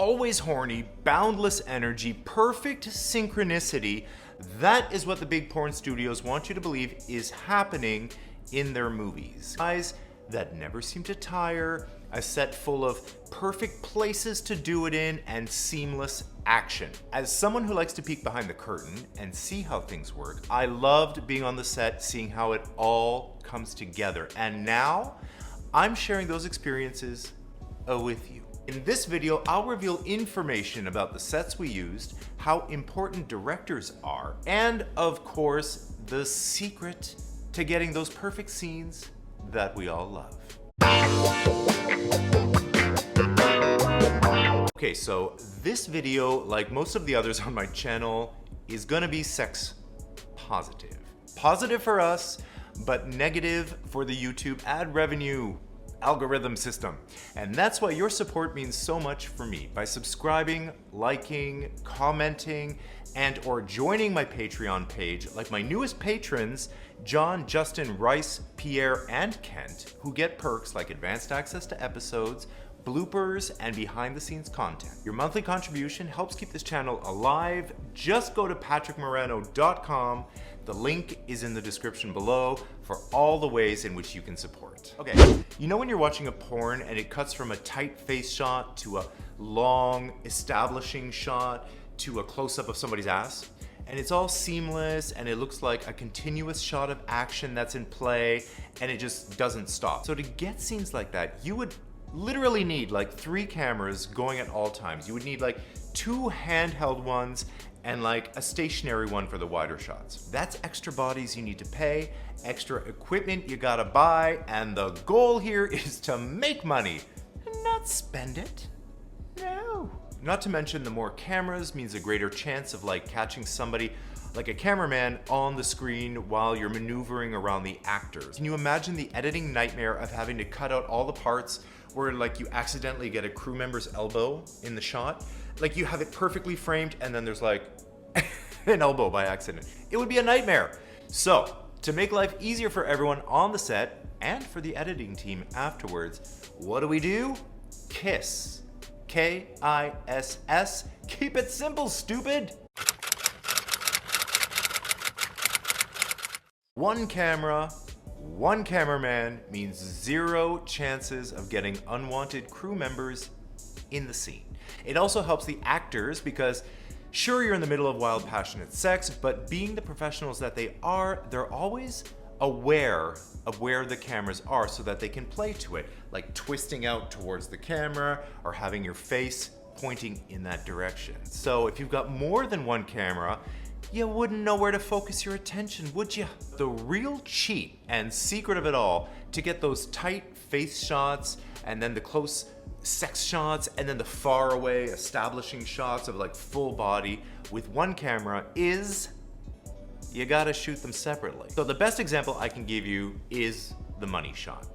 Always horny, boundless energy, perfect synchronicity. That is what the big porn studios want you to believe is happening in their movies. Guys that never seem to tire, a set full of perfect places to do it in, and seamless action. As someone who likes to peek behind the curtain and see how things work, I loved being on the set, seeing how it all comes together. And now, I'm sharing those experiences with you. In this video, I'll reveal information about the sets we used, how important directors are, and of course, the secret to getting those perfect scenes that we all love. Okay, so this video, like most of the others on my channel, is gonna be sex positive. Positive for us, but negative for the YouTube ad revenue algorithm system. And that's why your support means so much for me. By subscribing, liking, commenting, and or joining my Patreon page, like my newest patrons, John, Justin, Rice, Pierre, and Kent, who get perks like advanced access to episodes, bloopers, and behind the scenes content. Your monthly contribution helps keep this channel alive. Just go to patrickmarano.com. The link is in the description below for all the ways in which you can support. Okay, you know when you're watching a porn and it cuts from a tight face shot to a long establishing shot to a close-up of somebody's ass? And it's all seamless and it looks like a continuous shot of action that's in play and it just doesn't stop. So to get scenes like that, you would literally need like 3 cameras going at all times. You would need like 2 handheld ones and like a stationary one for the wider shots. That's extra bodies you need to pay, extra equipment you gotta buy, and the goal here is to make money, not spend it. No. Not to mention the more cameras means a greater chance of like catching somebody like a cameraman on the screen while you're maneuvering around the actors. Can you imagine the editing nightmare of having to cut out all the parts where like you accidentally get a crew member's elbow in the shot? Like you have it perfectly framed and then there's like an elbow by accident. It would be a nightmare. So to make life easier for everyone on the set and for the editing team afterwards, what do? KISS. K-I-S-S. Keep it simple, stupid. 1 camera, 1 cameraman means 0 chances of getting unwanted crew members in the scene. It also helps the actors because sure, you're in the middle of wild, passionate sex, but being the professionals that they are, they're always aware of where the cameras are so that they can play to it, like twisting out towards the camera or having your face pointing in that direction. So if you've got more than 1 camera, you wouldn't know where to focus your attention, would you? The real cheat and secret of it all to get those tight face shots and then the close sex shots and then the far away establishing shots of like full body with 1 camera is you gotta shoot them separately. So the best example I can give you is the money shot.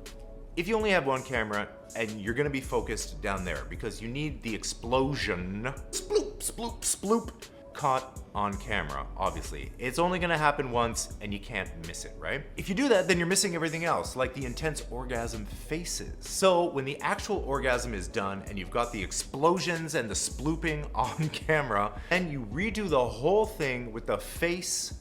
If you only have 1 camera and you're gonna be focused down there because you need the explosion, sploop, sploop, sploop, caught on camera, obviously. It's only gonna happen once and you can't miss it, right? If you do that, then you're missing everything else, like the intense orgasm faces. So when the actual orgasm is done and you've got the explosions and the splooping on camera, and you redo the whole thing with the face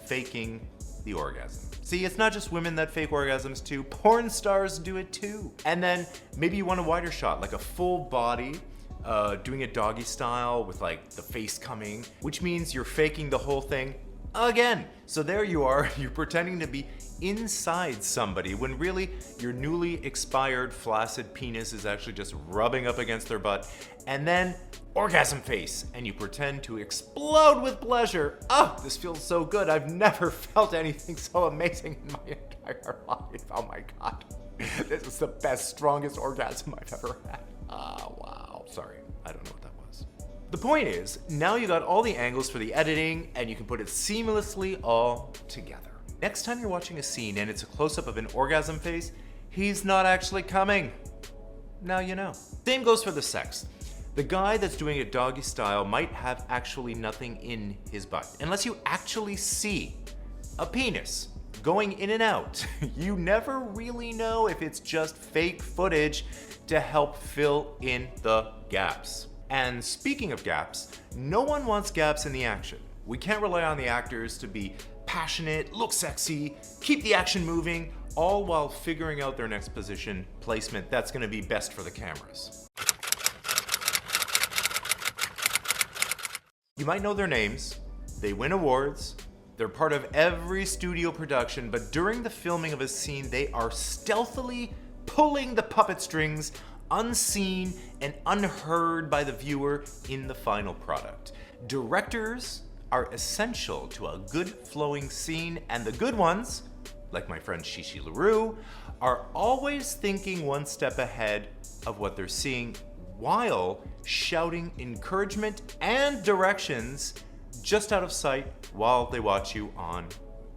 faking the orgasm. See, it's not just women that fake orgasms too, porn stars do it too. And then maybe you want a wider shot, like a full body, doing a doggy style with like the face coming, which means you're faking the whole thing again. So there you are, you're pretending to be inside somebody when really your newly expired flaccid penis is actually just rubbing up against their butt, and then orgasm face, and you pretend to explode with pleasure. Oh, this feels so good. I've never felt anything so amazing in my entire life. Oh my God. This is the best, strongest orgasm I've ever had. Wow. Sorry, I don't know what that was. The point is, now you got all the angles for the editing and you can put it seamlessly all together. Next time you're watching a scene and it's a close-up of an orgasm face, he's not actually coming. Now you know. Same goes for the sex. The guy that's doing it doggy style might have actually nothing in his butt, unless you actually see a penis going in and out. You never really know if it's just fake footage to help fill in the gaps. And speaking of gaps, no one wants gaps in the action. We can't rely on the actors to be passionate, look sexy, keep the action moving, all while figuring out their next position placement that's gonna be best for the cameras. You might know their names, they win awards, they're part of every studio production, but during the filming of a scene, they are stealthily pulling the puppet strings unseen and unheard by the viewer in the final product. Directors are essential to a good flowing scene, and the good ones, like my friend Shishi LaRue, are always thinking one step ahead of what they're seeing while shouting encouragement and directions just out of sight while they watch you on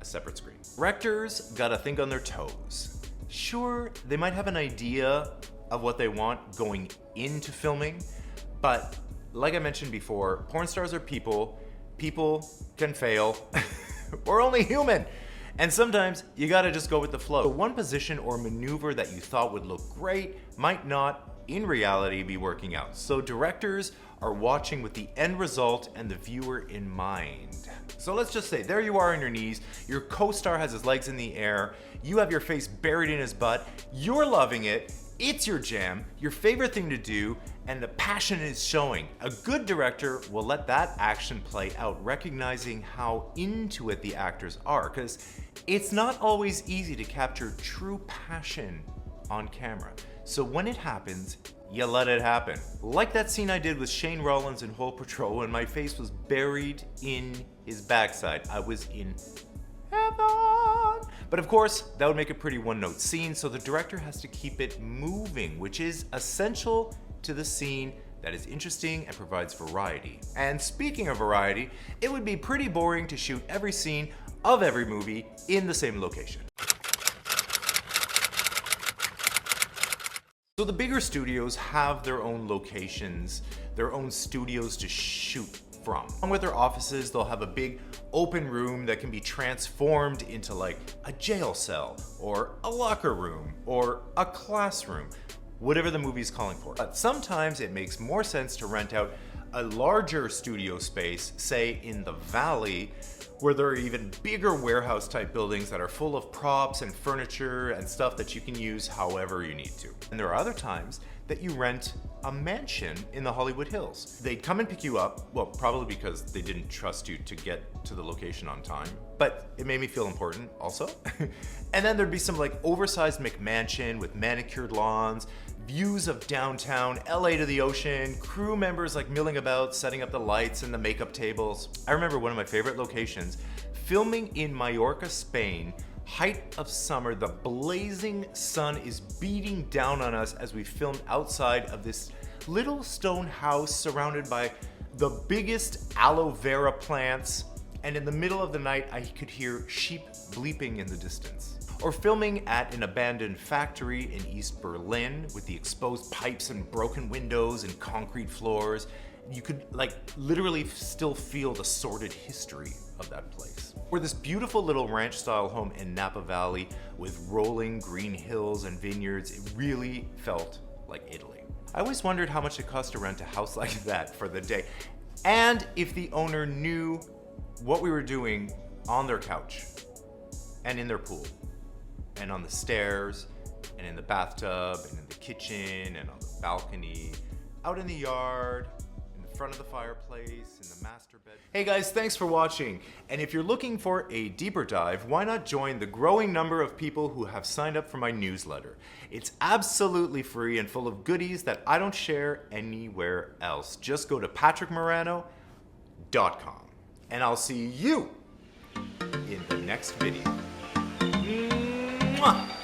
a separate screen. Directors gotta think on their toes. Sure, they might have an idea of what they want going into filming, but like I mentioned before, porn stars are people. People can fail. We're only human. And sometimes you gotta just go with the flow. So one position or maneuver that you thought would look great might not, in reality, be working out. So directors are watching with the end result and the viewer in mind. So let's just say, there you are on your knees, your co-star has his legs in the air, you have your face buried in his butt, you're loving it, it's your jam, your favorite thing to do, and the passion is showing. A good director will let that action play out, recognizing how into it the actors are, because it's not always easy to capture true passion on camera. So when it happens, you let it happen. Like that scene I did with Shane Rollins in Whole Patrol when my face was buried in his backside. I was in heaven. But of course, that would make a pretty one-note scene, so the director has to keep it moving, which is essential to the scene that is interesting and provides variety. And speaking of variety, it would be pretty boring to shoot every scene of every movie in the same location. So the bigger studios have their own locations, their own studios to shoot from. Along with their offices, they'll have a big open room that can be transformed into like a jail cell or a locker room or a classroom, whatever the movie's calling for. But sometimes it makes more sense to rent out a larger studio space, say in the valley, where there are even bigger warehouse type buildings that are full of props and furniture and stuff that you can use however you need to. And there are other times that you rent a mansion in the Hollywood Hills. They'd come and pick you up, well, probably because they didn't trust you to get to the location on time, but it made me feel important also. And then there'd be some like oversized McMansion with manicured lawns, views of downtown, LA to the ocean, crew members like milling about, setting up the lights and the makeup tables. I remember one of my favorite locations, filming in Mallorca, Spain, height of summer, the blazing sun is beating down on us as we filmed outside of this little stone house surrounded by the biggest aloe vera plants, and in the middle of the night I could hear sheep bleeping in the distance. Or filming at an abandoned factory in East Berlin with the exposed pipes and broken windows and concrete floors. You could like literally still feel the sordid history of that place. Or this beautiful little ranch style home in Napa Valley with rolling green hills and vineyards. It really felt like Italy. I always wondered how much it cost to rent a house like that for the day, and if the owner knew what we were doing on their couch and in their pool and on the stairs and in the bathtub and in the kitchen and on the balcony, out in the yard, in the front of the fireplace, in the master bed. Hey guys, thanks for watching. And if you're looking for a deeper dive, why not join the growing number of people who have signed up for my newsletter? It's absolutely free and full of goodies that I don't share anywhere else. Just go to patrickmarano.com and I'll see you in the next video. Mwah!